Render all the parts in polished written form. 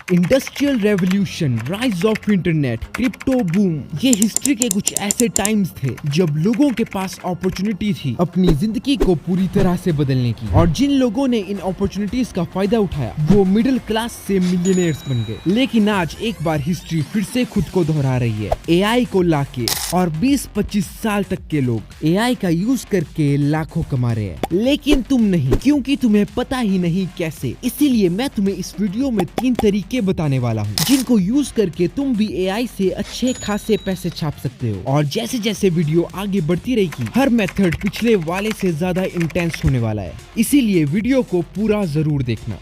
Industrial revolution, rise of internet, crypto boom, ये history के कुछ ऐसे टाइम्स थे जब लोगों के पास अपॉर्चुनिटी थी अपनी जिंदगी को पूरी तरह से बदलने की, और जिन लोगों ने इन अपॉर्चुनिटीज का फायदा उठाया वो मिडिल क्लास से मिलियनेयर्स बन गए। लेकिन आज एक बार हिस्ट्री फिर से खुद को दोहरा रही है एआई को लाके, और 20-25 साल तक के लोग एआई का यूज करके लाखों कमा रहे हैं, लेकिन तुम नहीं, क्योंकि तुम्हें पता ही नहीं कैसे। इसीलिए मैं तुम्हें इस वीडियो में 3 तरीके बताने वाला हूँ जिनको यूज करके तुम भी एआई से अच्छे खासे पैसे छाप सकते हो। और जैसे जैसे वीडियो आगे बढ़ती रहेगी हर मेथड पिछले वाले से ज्यादा इंटेंस होने वाला है, इसीलिए वीडियो को पूरा जरूर देखना।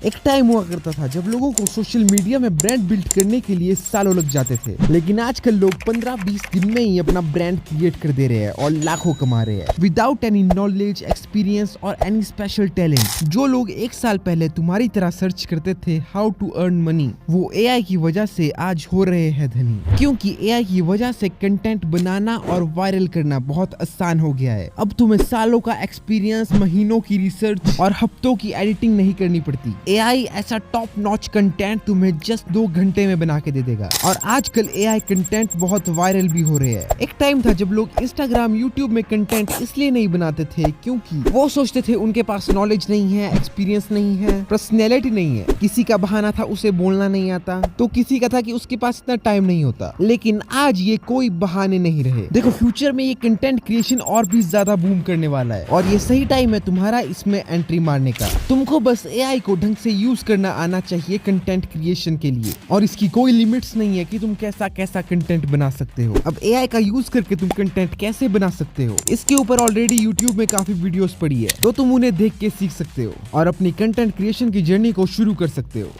एक टाइम हुआ करता था जब लोगों को सोशल मीडिया में ब्रांड बिल्ड करने के लिए सालों लग जाते थे, लेकिन आजकल लोग 15-20 दिन में ही अपना ब्रांड क्रिएट कर दे रहे हैं और लाखों कमा रहे हैं विदाउट एनी नॉलेज, एक्सपीरियंस और एनी स्पेशल टैलेंट। जो लोग 1 साल पहले तुम्हारी तरह सर्च करते थे हाउ टू अर्न मनी, वो एआई की वजह से आज हो रहे हैं धनी, क्योंकि एआई की वजह से कंटेंट बनाना और वायरल करना बहुत आसान हो गया है। अब तुम्हें सालों का एक्सपीरियंस, महीनों की रिसर्च और हफ्तों की एडिटिंग नहीं करनी पड़ती। एआई ऐसा टॉप नॉच कंटेंट तुम्हें जस्ट 2 घंटे में बना के दे देगा। और आजकल एआई कंटेंट बहुत वायरल भी हो रहे हैं। एक टाइम था जब लोग इंस्टाग्राम, यूट्यूब में कंटेंट इसलिए नहीं बनाते थे क्योंकि वो सोचते थे उनके पास नॉलेज नहीं है, एक्सपीरियंस नहीं है, पर्सनैलिटी नहीं है। किसी का बहाना था उसे बोलना नहीं आता, तो किसी का था कि उसके पास इतना टाइम नहीं होता। लेकिन आज ये कोई बहाने नहीं रहे। देखो फ्यूचर में ये कंटेंट क्रिएशन और भी ज्यादा बूम करने वाला है, और ये सही टाइम है तुम्हारा इसमें एंट्री मारने का। तुमको बस एआई को ढंग से यूज करना आना चाहिए कंटेंट क्रिएशन के लिए, और इसकी कोई लिमिट्स नहीं है कि तुम कैसा कैसा कंटेंट बना सकते हो। अब एआई का यूज करके तुम कंटेंट कैसे बना सकते हो, इसके ऊपर ऑलरेडी यूट्यूब में काफी वीडियोस पड़ी है, तो तुम उन्हें देख के सीख सकते हो और अपनी कंटेंट क्रिएशन की जर्नी को शुरू कर सकते हो।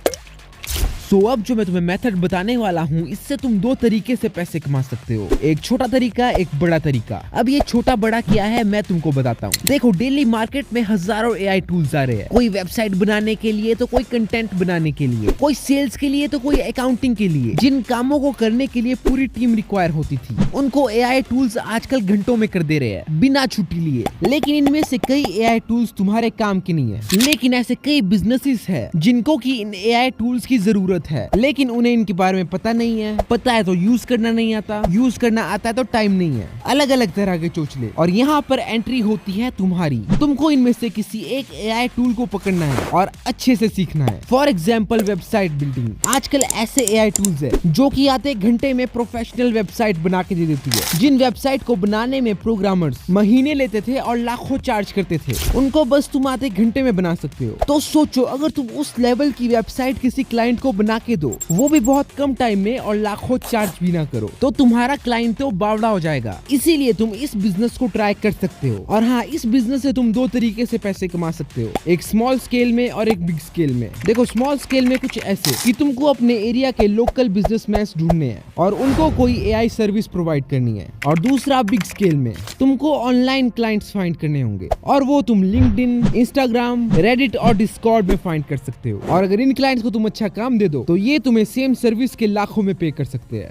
सो अब जो मैं तुम्हें मेथड बताने वाला हूँ, इससे तुम 2 तरीके से पैसे कमा सकते हो, एक छोटा तरीका, एक बड़ा तरीका। अब ये छोटा बड़ा क्या है मैं तुमको बताता हूँ। देखो डेली मार्केट में हजारों एआई टूल्स आ रहे हैं, कोई वेबसाइट बनाने के लिए, तो कोई कंटेंट बनाने के लिए, कोई सेल्स के लिए, तो कोई अकाउंटिंग के लिए। जिन कामों को करने के लिए पूरी टीम रिक्वायर होती थी, उनको एआई टूल्स आजकल घंटों में कर दे रहे हैं बिना छुट्टी लिए। लेकिन इनमें से कई एआई टूल्स तुम्हारे काम के नहीं है, लेकिन ऐसे कई बिजनेसेस है जिनको की इन एआई टूल्स की जरूरत है, लेकिन उन्हें इनके बारे में पता नहीं है। पता है तो यूज करना नहीं आता, यूज करना आता है तो टाइम नहीं है। अलग अलग तरह के चोचले, और यहाँ पर एंट्री होती है तुम्हारी। तुमको इनमें से किसी एक एआई टूल को पकड़ना है और अच्छे से सीखना है। For example website building. आजकल ऐसे एआई टूल्स है जो कि आधे घंटे में प्रोफेशनल वेबसाइट बना के दे देती है। जिन वेबसाइट को बनाने में प्रोग्रामर्स महीने लेते थे और लाखों चार्ज करते थे, उनको बस तुम आधे घंटे में बना सकते हो। तो सोचो अगर तुम उस लेवल की वेबसाइट किसी क्लाइंट को बना के दो, वो भी बहुत कम टाइम में, और लाखों चार्ज भी ना करो, तो तुम्हारा क्लाइंट तो बावड़ा हो जाएगा। इसीलिए तुम इस बिजनेस को ट्राई कर सकते हो। और हाँ, इस बिजनेस से तुम 2 तरीके से पैसे कमा सकते हो, एक स्मॉल स्केल में और एक बिग स्केल में। देखो स्मॉल स्केल में कुछ ऐसे कि तुमको अपने एरिया के लोकल बिजनेसमैन ढूंढने हैं और उनको कोई एआई सर्विस प्रोवाइड करनी है। और दूसरा बिग स्केल में तुमको ऑनलाइन क्लाइंट्स फाइंड करने होंगे, और वो तुम लिंक्डइन, इंस्टाग्राम, रेडिट और डिस्कॉर्ड में फाइंड कर सकते हो। और अगर इन क्लाइंट्स को तुम अच्छा काम दे दो तो ये तुम्हें सेम सर्विस के लाखों में पे कर सकते हैं।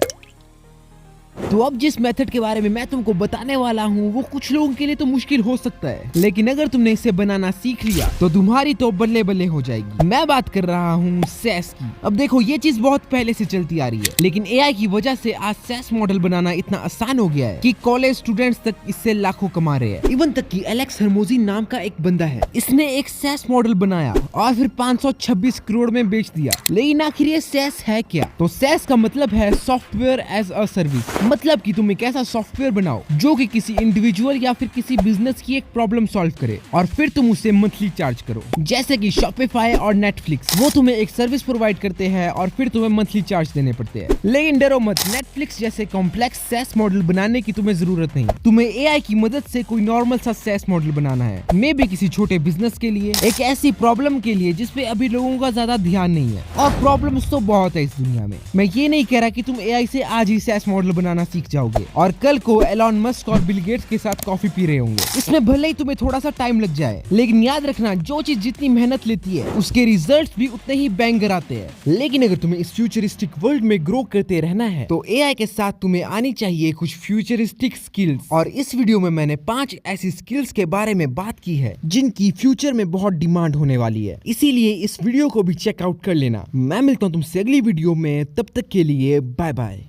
तो अब जिस मेथड के बारे में मैं तुमको बताने वाला हूँ वो कुछ लोगों के लिए तो मुश्किल हो सकता है, लेकिन अगर तुमने इसे बनाना सीख लिया तो तुम्हारी तो बल्ले बल्ले हो जाएगी। मैं बात कर रहा हूँ सैस की। अब देखो ये चीज बहुत पहले से चलती आ रही है, लेकिन एआई की वजह से आज सैस मॉडल बनाना इतना आसान हो गया है कि कॉलेज स्टूडेंट्स तक इससे लाखों कमा रहे हैं। इवन तक कि एलेक्स हरमोजी नाम का एक बंदा है, इसने एक सैस मॉडल बनाया और फिर 526 करोड़ में बेच दिया। लेकिन आखिर ये सैस है क्या? तो सैस का मतलब है सॉफ्टवेयर एज अ सर्विस। मतलब कि तुम एक ऐसा सॉफ्टवेयर बनाओ जो कि किसी इंडिविजुअल या फिर किसी बिजनेस की एक प्रॉब्लम सॉल्व करे, और फिर तुम उसे मंथली चार्ज करो। जैसे कि शॉपिफाई और नेटफ्लिक्स, वो तुम्हें एक सर्विस प्रोवाइड करते हैं और फिर तुम्हें मंथली चार्ज देने पड़ते हैं। लेकिन डरो मत, नेटफ्लिक्स जैसे कॉम्प्लेक्स सैस मॉडल बनाने की तुम्हें जरूरत नहीं। तुम्हें एआई की मदद से कोई नॉर्मल सा सैस मॉडल बनाना है, मे बी किसी छोटे बिजनेस के लिए, एक ऐसी प्रॉब्लम के लिए जिसपे अभी लोगों का ज्यादा ध्यान नहीं है। और प्रॉब्लम्स तो बहुत है इस दुनिया में। मैं ये नहीं कह रहा कि तुम एआई से आज ही सैस मॉडल बना चलाना सीख जाओगे और कल को एलॉन मस्क और बिल गेट्स के साथ कॉफी पी रहे होंगे। इसमें भले ही तुम्हें थोड़ा सा टाइम लग जाए, लेकिन याद रखना जो चीज जितनी मेहनत लेती है उसके रिजल्ट्स भी उतने ही बैंगर आते हैं। लेकिन अगर तुम्हें इस फ्यूचरिस्टिक वर्ल्ड में ग्रो करते रहना है तो एआई के साथ तुम्हें आनी चाहिए कुछ फ्यूचरिस्टिक स्किल्स। और इस वीडियो में मैंने 5 ऐसी स्किल्स के बारे में बात की है जिनकी फ्यूचर में बहुत डिमांड होने वाली है, इसीलिए इस वीडियो को भी चेकआउट कर लेना। मैं मिलता हूँ तुमसे अगली वीडियो में, तब तक के लिए बाय बाय।